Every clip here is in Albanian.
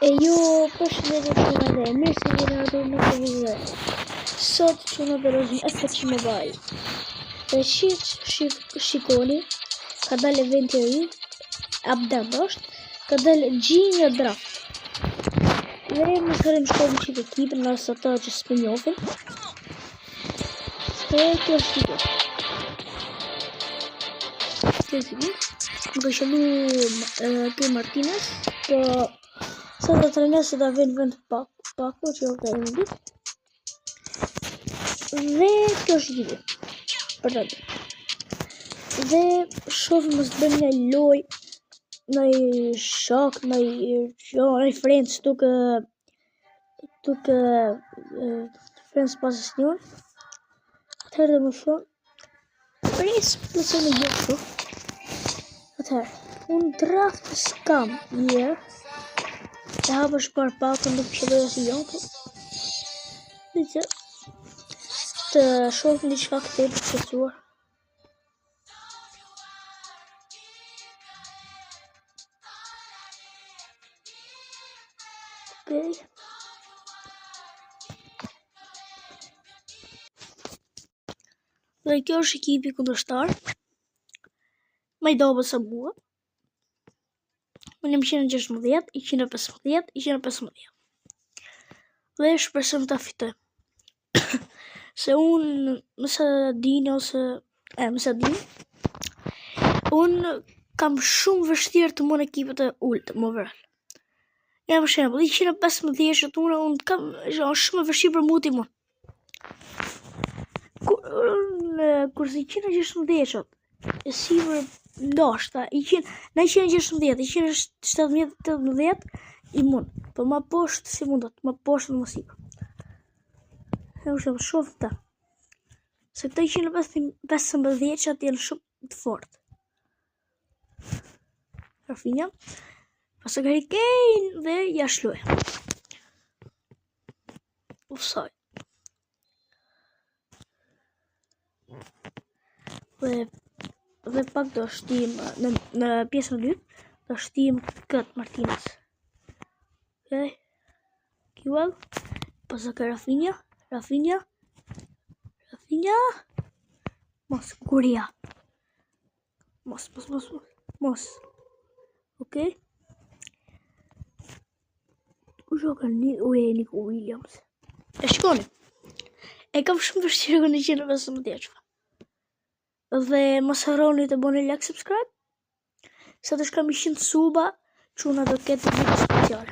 E ju përshëndetje të dhe mirë se vini ardhur në këtë video. Sot që në dërozim FC Mobile. Dhe shikoni, ka dalë eventi i ri, update është, ka dalë Genie Draft. Dhe më shkërim shkodin që të ekipin nësë ata që s'pë njofin. Dhe kjo është video. Më ka shëllu Ke Martinez, po sa të trenes se da vend pako që jo ka e në dit. Dhe kjo është video. Për të dhe. Dhe shofë mos të bëjmë një loj, në shok, në friends, tuk friends pasës njën. Atëherë dhe më shumë, pres plëse në gjithë. Atëherë, unë draft s'kam njerë. E hapë shpar pakën dhe përshëdoja si jonë, po dhe që të shofë një qka këtë e përshësuar. Okej. Dhe kjo është ekipi kundërshtar. Ma i dobët sa mua. Unë jam 116, 115, 115. Dhe shpresëm ta fitoj. Se unë, mësa dini ose... mësa dini. Unë kam shumë vështirë të mund ekipet e ullët, më vërën. Ja për shembull, 115 të unë kam shumë vështirë për muti mund. Kurse 116 e sipër ndoshta, në 116, 117 i mund, po ma poshtë si mundat, ma poshtë më sipër. E është shofë ta. Se këta 115 janë shumë të fortë. Rafinha, pasë Harry Kane dhe jashtëloj. Offside. Dhe pak do shtim në pjesën e dytë, do shtim këtë Martinez. Okej. Kiwell, pasë ka Rafinha. Mos, Guria. Mos. Okej. U shoka Nico Williams. E shkoni. E kam shumë vështirë në 115. Dhe mos harroni të bëni like, subscribe. Sa të shkam 100 suba, çuna do të ketë video speciale.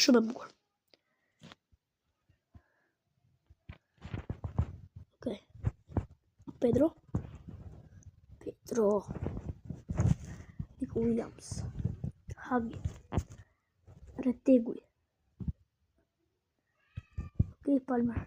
Shumë e bukur. Okej. Pedro. Nico Williams. Hagi. Retegui. Okej, Palmer.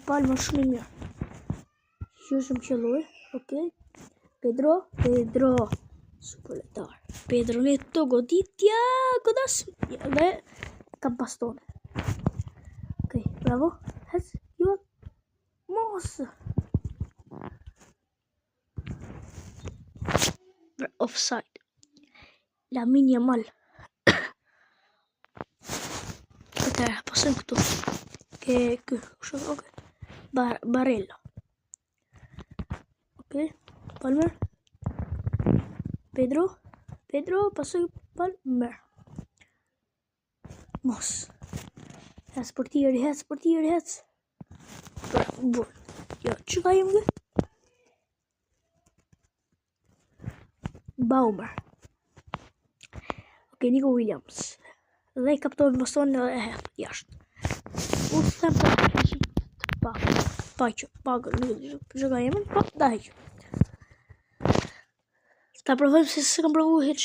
Palmer shumë mirë. Shumë qëlloj. Okej. Pedro. Super letar. Pedro ne to goditja. Godas. Dhe kam bastone. Okej, bravo. Hez. Jo. Mos. Offside. Lamine Yamal. Atëherë, pasëm këtu. Okay. Barella. Okay. Palmer. Pedro, pasoj Palmer. Mos. Hes portieri. Bravo. Jo, që ka jem gë? Baumer. Ok, Nico Williams. Dhe i kaptojnë baston e hef, jashtë. U them për pagë, që ka jemen, po, da heqë. Ta provojmë se kam provu heq.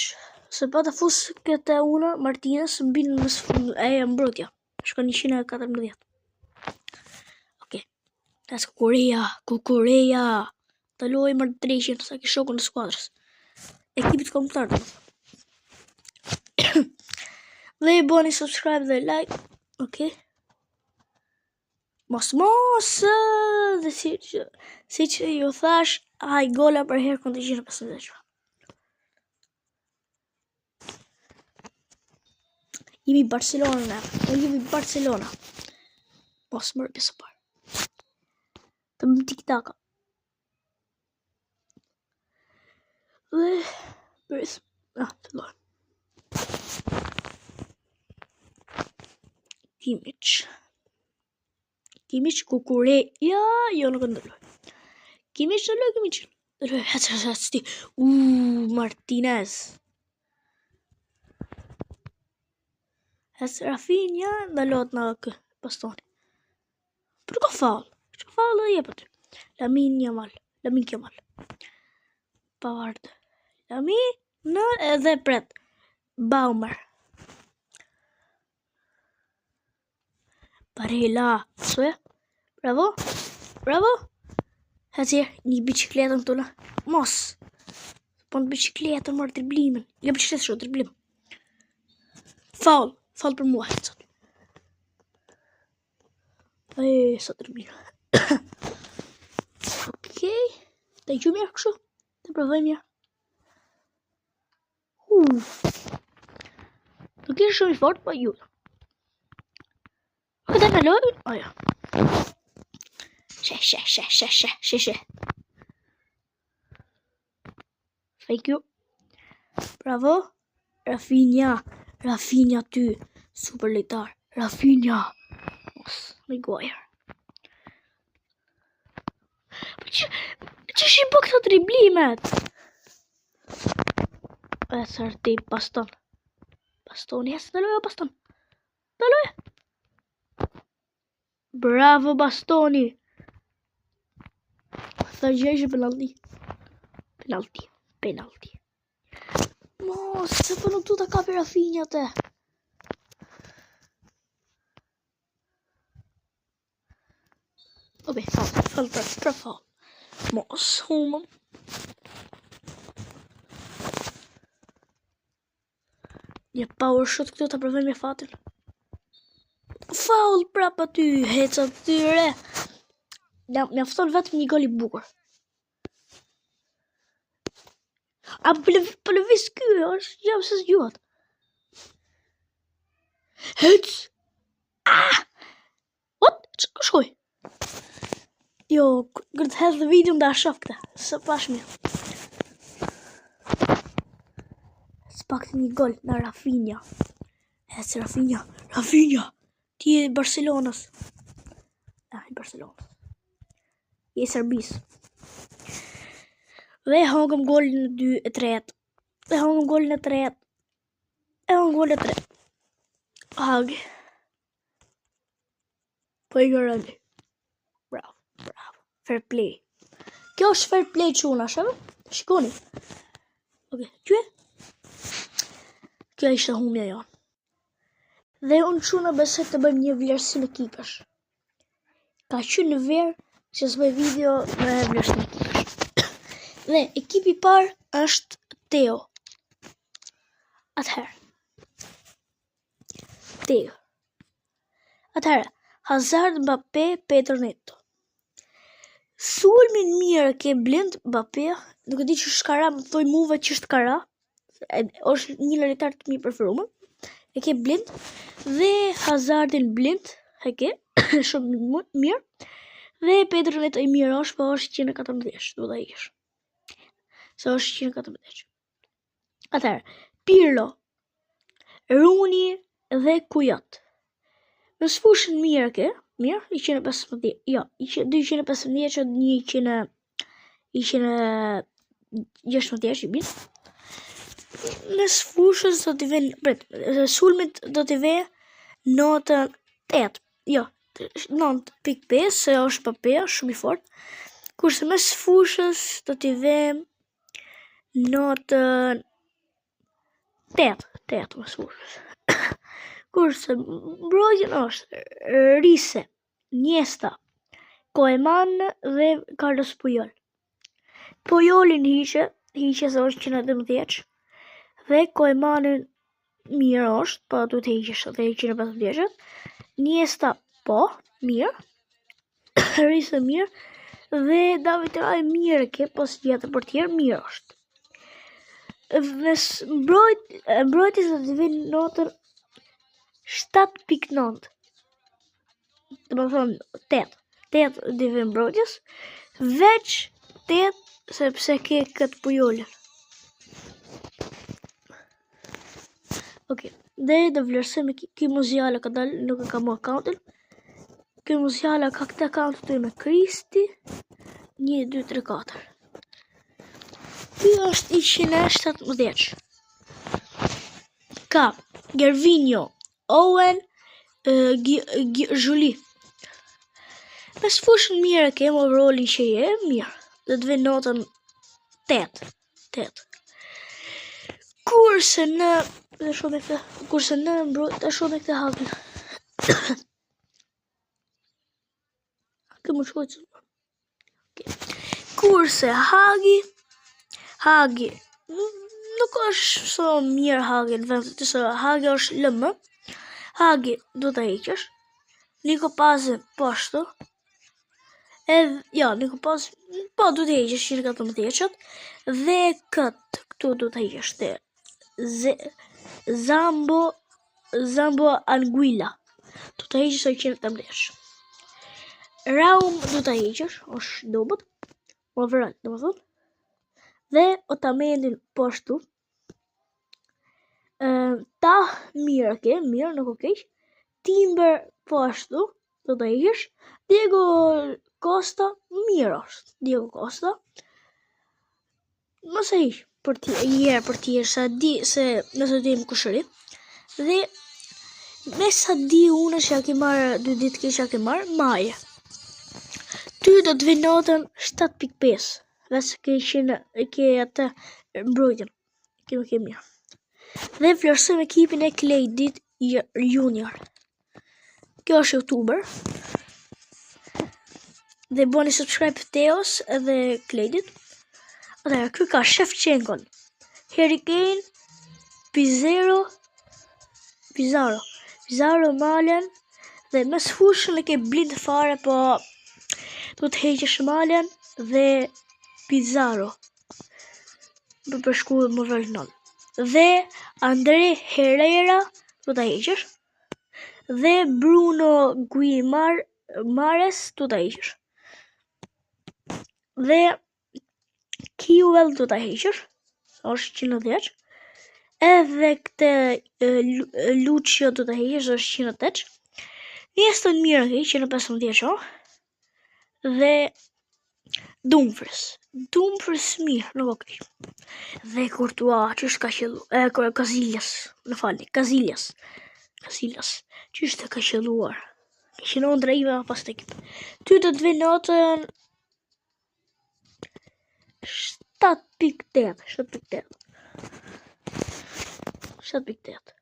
Se pa ta fus këtë unë, Martinez, mbinë e mbrotja. Shka 114. Okej. Tas Kukureja. Ta loj më 300, sa ki shokën në skuadrës. Ekipit kombëtar. Dhe i bëni subscribe dhe like. Okej. Mos. Dhe si që ju thash, haj gola për herë këndë 115. Jemi Barcelona. Jemi Barcelona. Mos mërë pjesë parë. Të më tik-taka. Dhe... Bëris. Fillon. Kimmich, Kukure... Ja, jo nuk ndëlloj. Kimmich ndëlloj. Hëtë. Martinez. Hëtë Rafinha ndëllot në Bastoni. Për ka falë. Që falë dhe jepë të. Lamin Yamal. Pavard. Lamin edhe pret. Baumer. Barella. Sue. Bravo. Hëtë një bicikletën të në. Mos. Po në bicikletën mërë driblimin. Jo bicikletë shumë driblim. Faul për mua. Sa driblim. Okej. Të i mirë kështu. Të provoj mirë. Nuk ishë shumë i fort, po ju. Këtë në lojë? Aja. She. Thank you. Bravo. Rafinha ty. Super lejtar. Rafinha. Maguire. Që shi bë këto driblimet? E sërti Baston. Bastoni, jesë të loja Baston. Të loja. Bravo Bastoni. Thë gjejshë penalti. Mos, se për nuk du të kapi Rafinha të. Obe, fall. Mos, humëm. Një power shot këtu të provoj me fatin. Foul prap aty, heca tyre. Mjafton vetëm një gol i bukur. A pëlëvis ky, është gjë se s'gjuhat. Hec! What? Që shkoj? Jo, këtë hedhë video nda shof këta. Së pashmi. S'pak të një gol në Rafinha. Hec Rafinha. Ti e Barcelonës. I Barcelonës. I Serbis. Dhe hongëm golin në 2-3. Hag. Po i gërëni. Bravo. Fair play. Kjo është fair play quna, shëve? Shikoni. Oke, kjo ishte humja jo. Dhe unë quna besoj të bëjmë një vlerësim ekipesh. Ka qenë në verë që s'bëj video me vlerësim ekipesh. Dhe ekipi parë është Teo. Atëherë. Hazard, Mbappé, Pedro Neto. Sulmin mirë ke blind Mbappé. Nuk e di që shkara, më thoi muve që është kara. është një lojtar të mi preferuar. E ke blind dhe Hazardin blind e ke shumë mirë. Dhe Pedro Neto i mirë është, po është 114, do ta ish. Se është 114. Atëherë, Pirlo, Rooney dhe Kujat. Në sfushën mirë ke, mirë, 115, jo, 215 që 116 i bin. Në sfushës do t'i ven, sulmit do t'i ve notën 8, jo, 9.5, se është Mbappé, shumë i fort. Kurse me sfushës do t'i ve notën 8 me sfushës. Kurse mbrojtjen është Riise, Iniesta, Koeman dhe Carlos Puyol. Puyolin hiqe se është 112, dhe Koemanin mirë është, po duhet të hiqesh dhe 115. Iniesta po, mirë. Riise mirë dhe David Raya mirë ke, po si tjetër për tjerë mirë është. Mbrojtjes do të vinë notën 7.9. Dhe më thonë 8. 8 dive mbrojtjes, veç 8 sepse ke këtë pujollën. Ok, dhe do vlerësojmë ki muziala ka dalë, nuk e ka mu accountin. Ki muziala ka këtë accountin të me Kristi, 1, 2, 3, 4. Ky është 117. Ka Gervinho, Owen, Julie. Me sfushën mirë e kemë overallin që je, mirë. Dhe të vë notën 8. Kurse në mbrojt e shumë e këtë Hagi. Këmë shkojtë. Kurse Hagi nuk është so mirë Hagi në vend të se Hagi është lëmë. Hagi do të heqësh. Niko Pazin poshtu. Niko Pazin po do të heqësh 114. Dhe këtu do të heqësh të Zambo Anguilla. Do të heqësh 118. Raum do të heqësh, është dobët. Overall, do më thonë. Dhe Otamendin poshtu. Ta mirë, nuk okej. Timber poshtu, do të heqësh. Diego Costa, mirë është. Diego Costa. Mëse heq për tjerë, se nëse di më kushëri. Dhe me sa di unë që ja ke marrë 2 ditë ke që ja ke marrë, Maje. Ty do të vinotën 7.5. Dhe ke atë mbrojtjen. Ke mirë. Dhe vlerësojmë ekipin e Klejdit Junior. Kjo është YouTuber. Dhe bëni subscribe Teos edhe Klejdit. Atëherë, kjo ka Shevchenkon, Harry Kane, Pizarro Malen, dhe me sfushën e ke blind fare, po do të heqësh Malen dhe Pizarro. Për shku më vërnën. Dhe Andre Herrera do të heqësh. Dhe Bruno Guimares do të heqësh. Dhe Kiwell do të heqësh, është 110. Edhe këtë Lucio do të heqësh, është 108. Neston mirë ke 115. Dhe Dumfries mirë, nuk okej. Dhe Courtois, që është ka qëllu, Casillas. Që është ka qëlluar. Që në ndrejve pas të ekip. Ty do të vinotën 7.8. 7.8.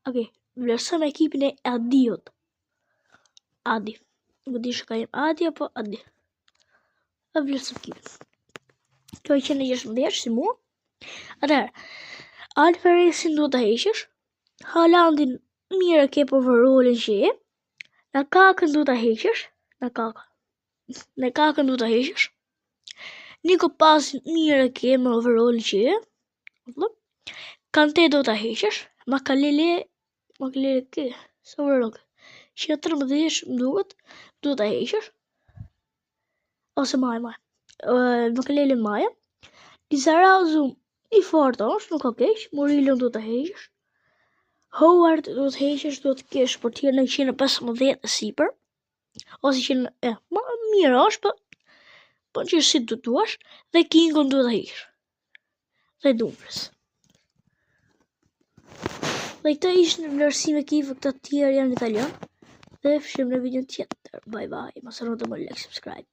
Ok, vlerësëm ekipin e Adiot. Adi. Nuk di që ka jem Adi apo Adi. A vlerësëm ekipin. Kjo e 116 si mua. Atëherë, Alferesin do të heqësh. Haalandin mirë ke për overallin që je. Në kakën do të heqësh. Në kakën do të heqësh. Niko Pazin mirë ke më overallin që je. Kante do të heqësh. Makalele ke. Sa overall. 113 më duket. Do të heqësh. Ose Maja. Makalele Maja. Lizarazu i fortë është, nuk okej. Murillo do të heqësh. Howard do të heqësh, do të kesh për tjerë në 115 e sipër. Ose që mirë është, po që si të duash. Dhe Kingon do të heqësh. Dhe Dumfries. Dhe këta ishë në vlerësime kifë, këta tjerë janë italian. Dhe fshim në video tjetër. Bye bye. Mos harroni të më like, subscribe.